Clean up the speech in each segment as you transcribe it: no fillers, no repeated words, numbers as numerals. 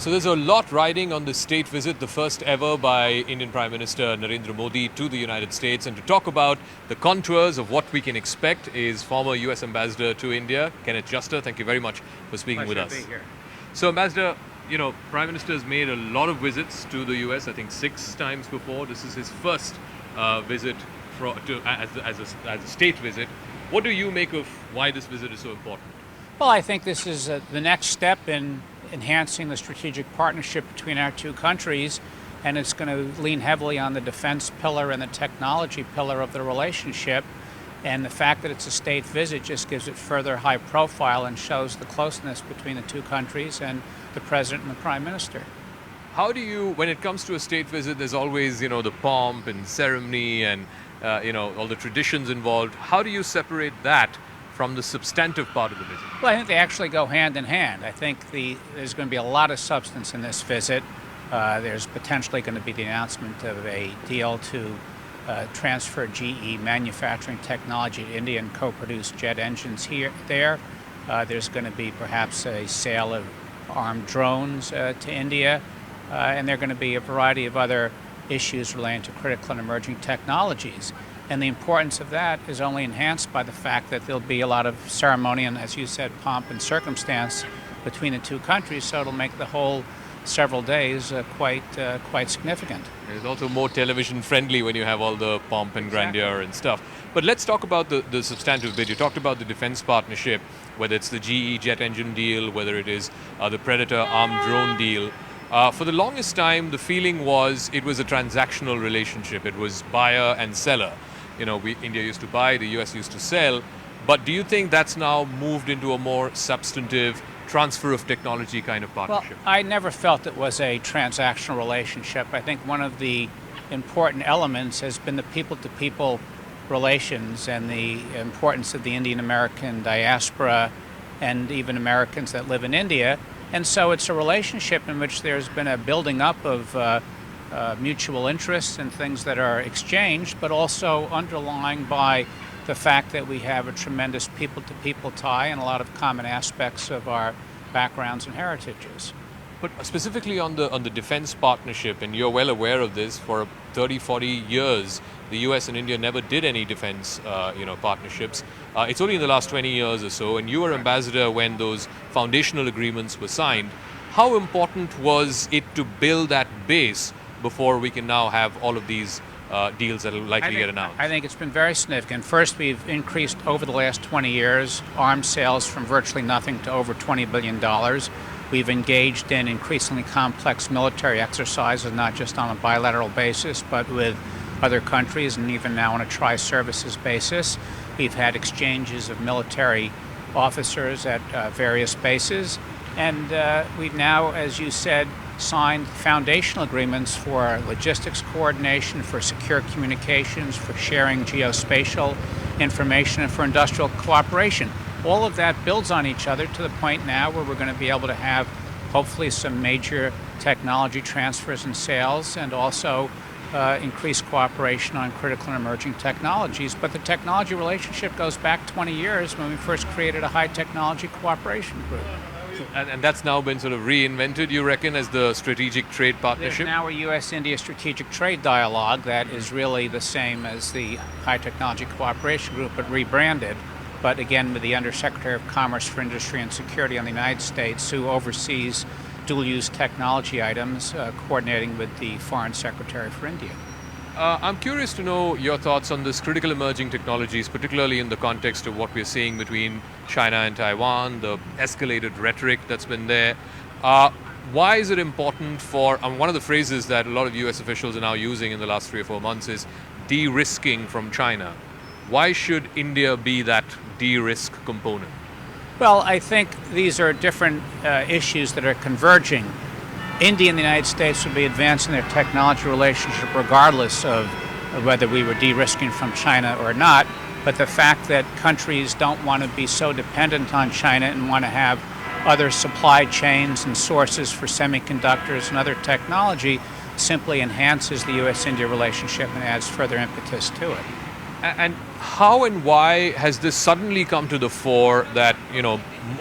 So there's a lot riding on this state visit, the first ever by Indian Prime Minister Narendra Modi to the United States. And to talk about the contours of what we can expect is former US Ambassador to India, Kenneth. Thank you very much for speaking with us. Pleasure to be here. So Ambassador, you know, Prime Minister has made a lot of visits to the US, I think 6 times before. This is his first visit as a state visit. What do you make of why this visit is so important? Well, I think this is the next step in enhancing the strategic partnership between our two countries, and it's going to lean heavily on the defense pillar and the technology pillar of the relationship. And the fact that it's a state visit just gives it further high profile and shows the closeness between the two countries and the President and the Prime Minister. How do you, when it comes to a state visit, there's always, you know, the pomp and ceremony and, all the traditions involved. How do you separate that from the substantive part of the visit? Well, I think they actually go hand in hand. I think there's going to be a lot of substance in this visit. There's potentially going to be the announcement of a deal to transfer GE manufacturing technology to India and co-produce jet engines there. There's going to be perhaps a sale of armed drones to India, and there are going to be a variety of other issues relating to critical and emerging technologies. And the importance of that is only enhanced by the fact that there'll be a lot of ceremony and, as you said, pomp and circumstance between the two countries, so it'll make the whole several days quite significant. It's also more television friendly when you have all the pomp and grandeur and stuff. But let's talk about the substantive bit. You talked about the defense partnership, whether it's the GE jet engine deal, whether it is the Predator armed drone deal. For the longest time, the feeling was it was a transactional relationship. It was buyer and seller. You know, India used to buy, the US used to sell. But do you think that's now moved into a more substantive transfer of technology kind of partnership? Well, I never felt it was a transactional relationship. I think one of the important elements has been the people-to-people relations and the importance of the Indian-American diaspora and even Americans that live in India. And so it's a relationship in which there's been a building up of mutual interests and things that are exchanged, but also underlying by the fact that we have a tremendous people-to-people tie and a lot of common aspects of our backgrounds and heritages. But specifically on the defense partnership, and you're well aware of this, for 30, 40 years, the US and India never did any defense partnerships. It's only in the last 20 years or so, and you were ambassador when those foundational agreements were signed. How important was it to build that base before we can now have all of these deals that will likely get announced? I think it's been very significant. First, we've increased over the last 20 years arms sales from virtually nothing to over $20 billion. We've engaged in increasingly complex military exercises, not just on a bilateral basis, but with other countries and even now on a tri-services basis. We've had exchanges of military officers at various bases. And we've now, as you said, signed foundational agreements for logistics coordination, for secure communications, for sharing geospatial information, and for industrial cooperation. All of that builds on each other to the point now where we're going to be able to have hopefully some major technology transfers and sales, and also increased cooperation on critical and emerging technologies. But the technology relationship goes back 20 years when we first created a high technology cooperation group. And that's now been sort of reinvented, you reckon, as the strategic trade partnership? There's now a U.S.-India strategic trade dialogue that is really the same as the High Technology Cooperation Group, but rebranded. But again, with the Undersecretary of Commerce for Industry and Security on the United States, who oversees dual-use technology items, coordinating with the Foreign Secretary for India. I'm curious to know your thoughts on this critical emerging technologies, particularly in the context of what we're seeing between China and Taiwan, the escalated rhetoric that's been there. Why is it important for, one of the phrases that a lot of US officials are now using in the last 3 or 4 months is de-risking from China. Why should India be that de-risk component? Well, I think these are different issues that are converging. India and the United States would be advancing their technology relationship regardless of whether we were de-risking from China or not. But the fact that countries don't want to be so dependent on China and want to have other supply chains and sources for semiconductors and other technology simply enhances the U.S.-India relationship and adds further impetus to it. And how and why has this suddenly come to the fore that,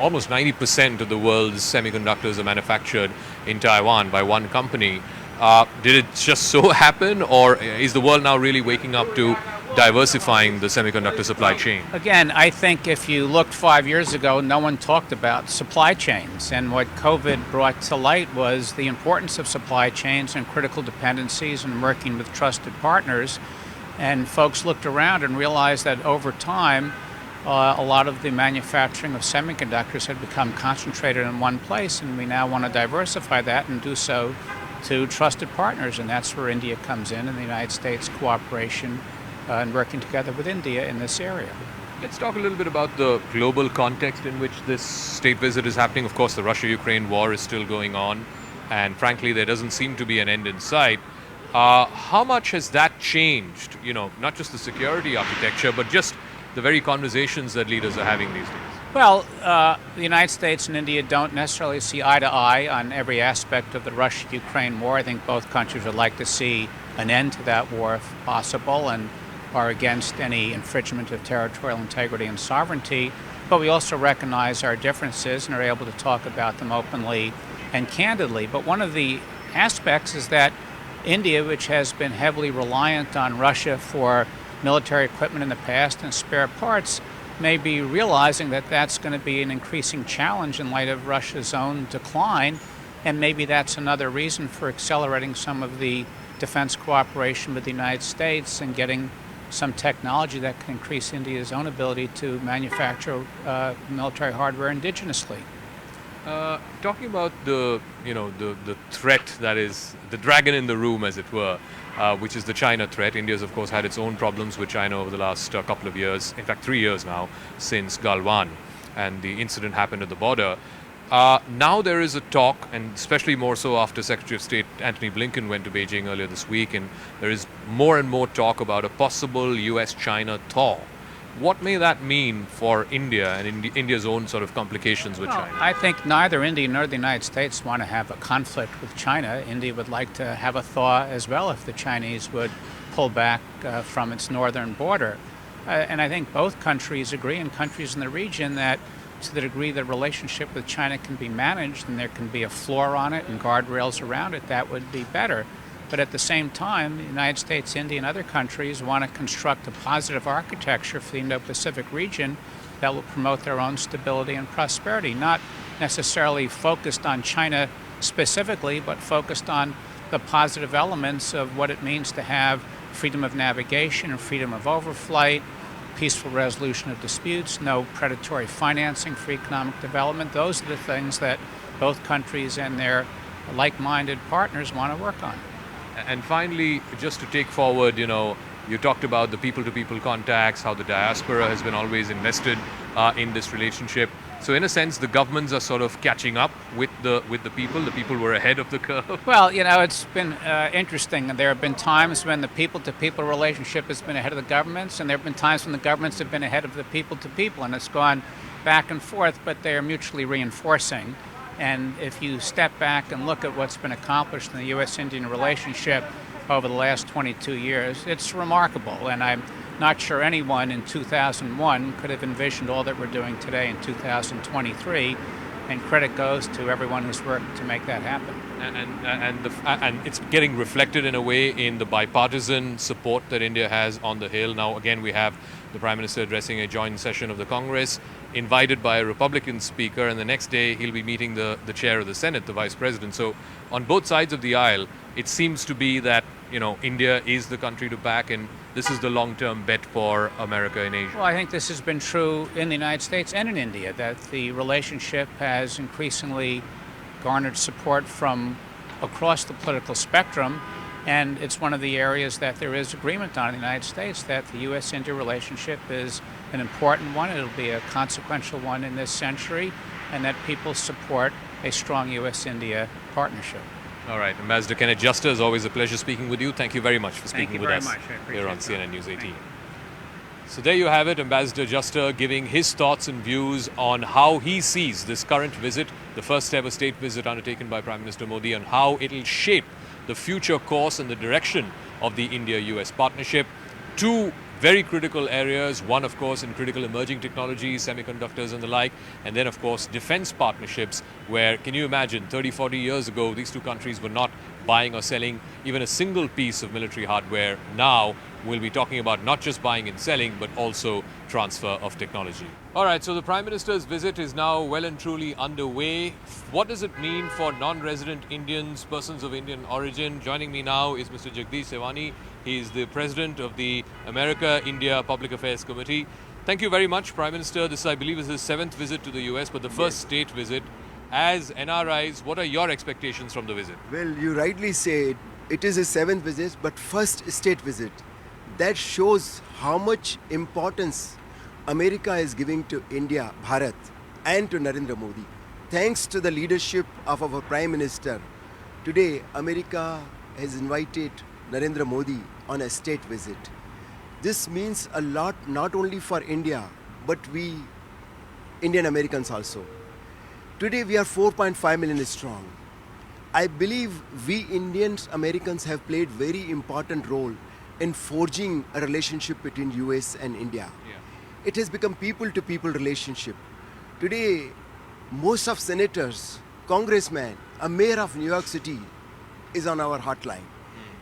almost 90% of the world's semiconductors are manufactured in Taiwan by one company? Did it just so happen, or is the world now really waking up to diversifying the semiconductor supply chain? Again, I think if you looked 5 years ago, no one talked about supply chains. And what COVID brought to light was the importance of supply chains and critical dependencies and working with trusted partners. And folks looked around and realized that over time, a lot of the manufacturing of semiconductors had become concentrated in one place, and we now want to diversify that and do so to trusted partners. And that's where India comes in, and the United States cooperation and working together with India in this area. Let's talk a little bit about the global context in which this state visit is happening. Of course, the Russia-Ukraine war is still going on, and frankly, there doesn't seem to be an end in sight. How much has that changed, not just the security architecture, but just the very conversations that leaders are having these days? Well, the United States and India don't necessarily see eye to eye on every aspect of the Russia-Ukraine war. I think both countries would like to see an end to that war if possible, and are against any infringement of territorial integrity and sovereignty, but we also recognize our differences and are able to talk about them openly and candidly. But one of the aspects is that India, which has been heavily reliant on Russia for military equipment in the past and spare parts, may be realizing that that's going to be an increasing challenge in light of Russia's own decline, and maybe that's another reason for accelerating some of the defense cooperation with the United States and getting some technology that can increase India's own ability to manufacture military hardware indigenously. Talking about the threat that is the dragon in the room, as it were, which is the China threat. India's, of course, had its own problems with China over the last couple of years, in fact 3 years now, since Galwan and the incident happened at the border. Now there is a talk, and especially more so after Secretary of State Antony Blinken went to Beijing earlier this week, and there is more and more talk about a possible US-China thaw. What may that mean for India and India's own sort of complications with China? I think neither India nor the United States want to have a conflict with China. India would like to have a thaw as well if the Chinese would pull back from its northern border. And I think both countries agree, and countries in the region, that to the degree the relationship with China can be managed and there can be a floor on it and guardrails around it, that would be better. But at the same time, the United States, India, and other countries want to construct a positive architecture for the Indo-Pacific region that will promote their own stability and prosperity, not necessarily focused on China specifically, but focused on the positive elements of what it means to have freedom of navigation and freedom of overflight, peaceful resolution of disputes, no predatory financing for economic development. Those are the things that both countries and their like-minded partners want to work on. And finally, just to take forward, you talked about the people-to-people contacts, how the diaspora has been always invested in this relationship. So in a sense, the governments are sort of catching up with the people. The people were ahead of the curve. Well, it's been interesting. There have been times when the people-to-people relationship has been ahead of the governments, and there have been times when the governments have been ahead of the people-to-people, and it's gone back and forth, but they are mutually reinforcing. And if you step back and look at what's been accomplished in the U.S.-Indian relationship over the last 22 years, it's remarkable. And I'm not sure anyone in 2001 could have envisioned all that we're doing today in 2023. And credit goes to everyone who's worked to make that happen. And it's getting reflected in a way in the bipartisan support that India has on the Hill. Now, again, we have the Prime Minister addressing a joint session of the Congress, invited by a Republican speaker, and the next day he'll be meeting the chair of the Senate, the Vice President. So on both sides of the aisle, it seems to be that, India is the country to back, and this is the long-term bet for America in Asia. Well, I think this has been true in the United States and in India, that the relationship has increasingly garnered support from across the political spectrum, and it's one of the areas that there is agreement on in the United States, that the U.S.-India relationship is an important one. It'll be a consequential one in this century, and that people support a strong U.S.-India partnership. All right. Ambassador Kenneth Juster, it's always a pleasure speaking with you. Thank you very much for speaking with us here on CNN News 18. So there you have it, Ambassador Juster giving his thoughts and views on how he sees this current visit, the first ever state visit undertaken by Prime Minister Modi, and how it'll shape the future course and the direction of the India-US partnership. Two very critical areas. One, of course, in critical emerging technologies, semiconductors and the like. And then, of course, defense partnerships where, can you imagine, 30, 40 years ago, these two countries were not buying or selling even a single piece of military hardware. Now, we'll be talking about not just buying and selling, but also transfer of technology. All right, so the Prime Minister's visit is now well and truly underway. What does it mean for non-resident Indians, persons of Indian origin? Joining me now is Mr. Jagdish Sewhani. He is the president of the America-India Public Affairs Committee. Thank you very much, Prime Minister. This, I believe, is his 7th visit to the US, but the first state visit. As NRIs, what are your expectations from the visit? Well, you rightly say it is his 7th visit, but first state visit. That shows how much importance America is giving to India, Bharat, and to Narendra Modi. Thanks to the leadership of our Prime Minister, today America has invited Narendra Modi on a state visit. This means a lot not only for India, but we Indian Americans also. Today we are 4.5 million strong. I believe we Indians Americans have played very important role in forging a relationship between US and India. Yeah. It has become people-to-people relationship. Today, most of senators, congressmen, a mayor of New York City is on our hotline.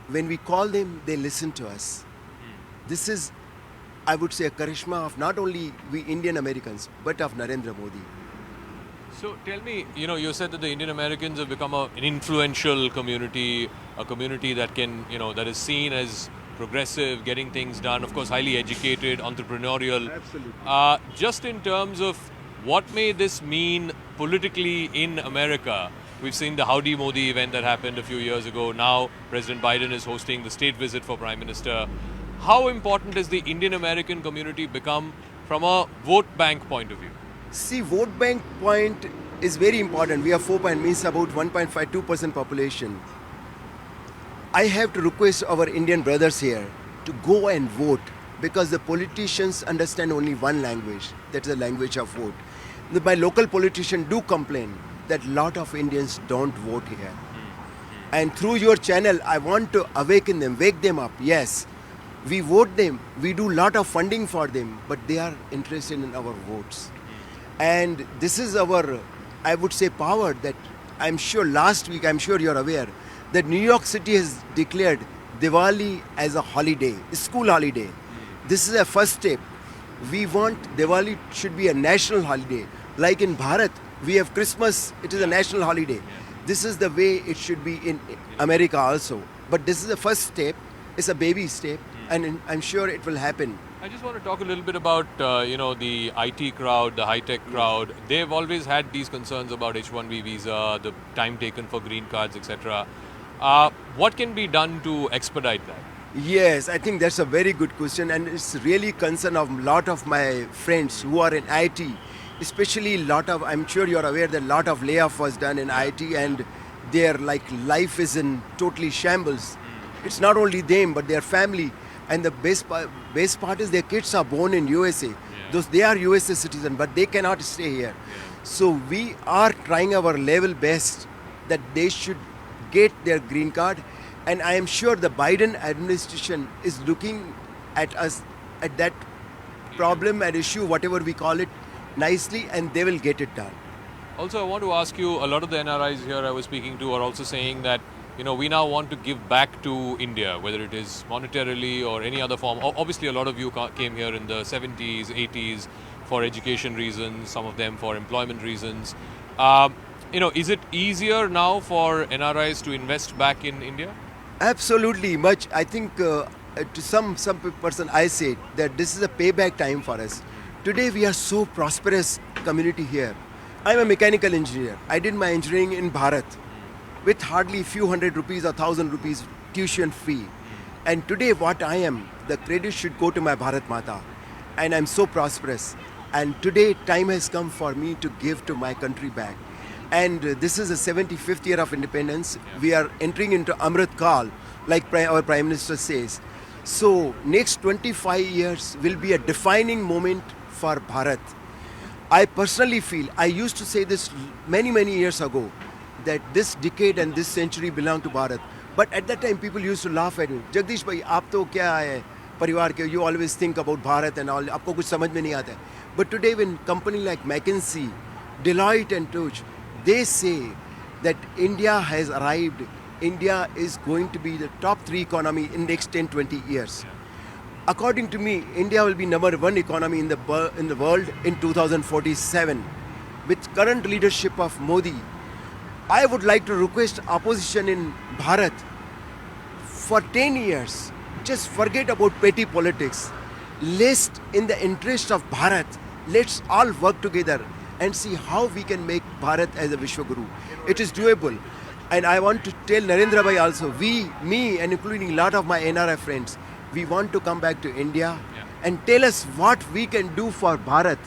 When we call them, they listen to us. This is, I would say, a charisma of not only we Indian Americans, but of Narendra Modi. So tell me, you said that the Indian Americans have become an influential community, a community that can, that is seen as progressive, getting things done, of course, highly educated, entrepreneurial. Absolutely. Just in terms of what may this mean politically in America? We've seen the Howdy Modi event that happened a few years ago. Now President Biden is hosting the state visit for Prime Minister. How important has the Indian American community become from a vote bank point of view? See, vote bank point is very important. We have 4 means about 1.52% population. I have to request our Indian brothers here to go and vote because the politicians understand only one language, that is the language of vote. My local politicians do complain that lot of Indians don't vote here. And through your channel, I want to awaken them, wake them up. Yes, we vote them, we do lot of funding for them, but they are interested in our votes. And this is our, I would say, power that I'm sure last week, I'm sure you're aware, that New York City has declared Diwali as a holiday, a school holiday. This is a first step. We want Diwali should be a national holiday. Like in Bharat, we have Christmas, it is a national holiday. This is the way it should be in America also. But this is the first step, it's a baby step, and I'm sure it will happen. I just want to talk a little bit about, the IT crowd, the high-tech crowd. They've always had these concerns about H-1B visa, the time taken for green cards, etc. What can be done to expedite that? Yes, I think that's a very good question, and it's really concern of a lot of my friends who are in IT, especially I'm sure you're aware that a lot of layoff was done in IT, and their life is in totally shambles. It's not only them, but their family, and the best part is their kids are born in USA. Those they are USA citizens, but they cannot stay here. So we are trying our level best that they should get their green card, and I am sure the Biden administration is looking at us, at that problem and issue, whatever we call it, nicely, and they will get it done. Also, I want to ask you, a lot of the NRIs here I was speaking to are also saying that, we now want to give back to India, whether it is monetarily or any other form. Obviously, a lot of you came here in the 70s, 80s for education reasons, some of them for employment reasons. Is it easier now for NRIs to invest back in India? Absolutely, much. I think to some person I say that this is a payback time for us. Today we are so prosperous community here. I'm a mechanical engineer. I did my engineering in Bharat with hardly few hundred rupees or 1,000 rupees tuition fee. And today what I am, the credit should go to my Bharat Mata. And I'm so prosperous. And today time has come for me to give to my country back. And this is the 75th year of independence. We are entering into Amrit Kal, like our Prime Minister says. So next 25 years will be a defining moment for Bharat. I personally feel, I used to say this many years ago, that this decade and this century belong to Bharat. But at that time people used to laugh at me. Jagdish bhai, aap to kya hai? परिवार के, you always think about Bharat and all, आपको कुछ समझ में नहीं आता है. But today when company like McKinsey, Deloitte and Touch, they say that India has arrived, India is going to be the top 3 economy in next 10-20 years. According to me, India will be number 1 economy in the world in 2047. With current leadership of Modi, I would like to request opposition in Bharat for 10 years, just forget about petty politics. Let's, in the interest of Bharat, let's all work together and see how we can make Bharat as a Vishwaguru. It is doable. And I want to tell Narendra Bhai also, me and including a lot of my NRI friends, we want to come back to India and tell us what we can do for Bharat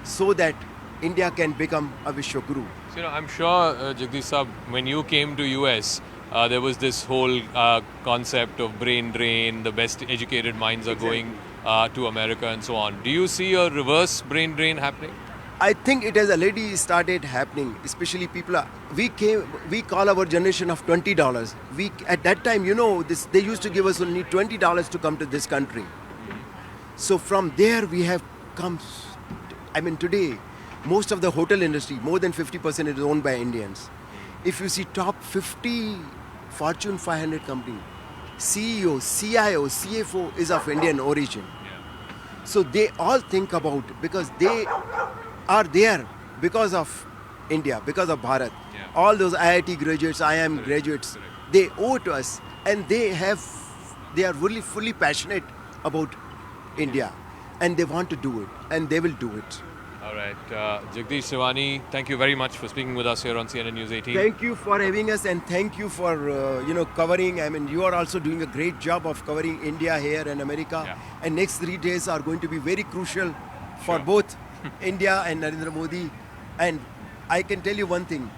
so that India can become a Vishwaguru. So, you know, I'm sure, Jagdish Sahab, when you came to US, there was this whole concept of brain drain, the best educated minds are going to America and so on. Do you see a reverse brain drain happening? I think it has already started happening, especially people we call our generation of $20. At that time, you know, they used to give us only $20 to come to this country. So from there we have come, I mean today, most of the hotel industry, more than 50% is owned by Indians. If you see top 50 Fortune 500 company, CEO, CIO, CFO is of Indian origin. So they all think about, because they are there because of India, because of Bharat. All those IIT graduates, IIM graduates, they owe to us, and they are really fully passionate about India, and they want to do it, and they will do it. All right, Jagdish Sewhani, thank you very much for speaking with us here on CNN News 18. Thank you for having us, and thank you for covering. I mean, you are also doing a great job of covering India here and America. And next 3 days are going to be very crucial for both India and Narendra Modi. And I can tell you one thing: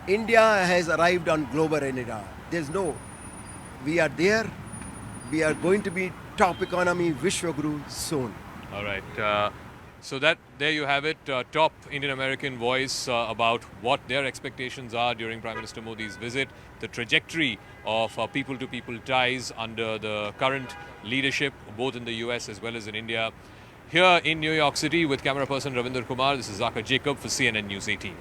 India has arrived on global arena. We are there. We are going to be top economy, Vishwaguru soon. All right. So there you have it, top Indian American voice about what their expectations are during Prime Minister Modi's visit, the trajectory of people-to-people ties under the current leadership, both in the US as well as in India. Here in New York City with camera person Ravinder Kumar, this is Zakka Jacob for CNN News 18.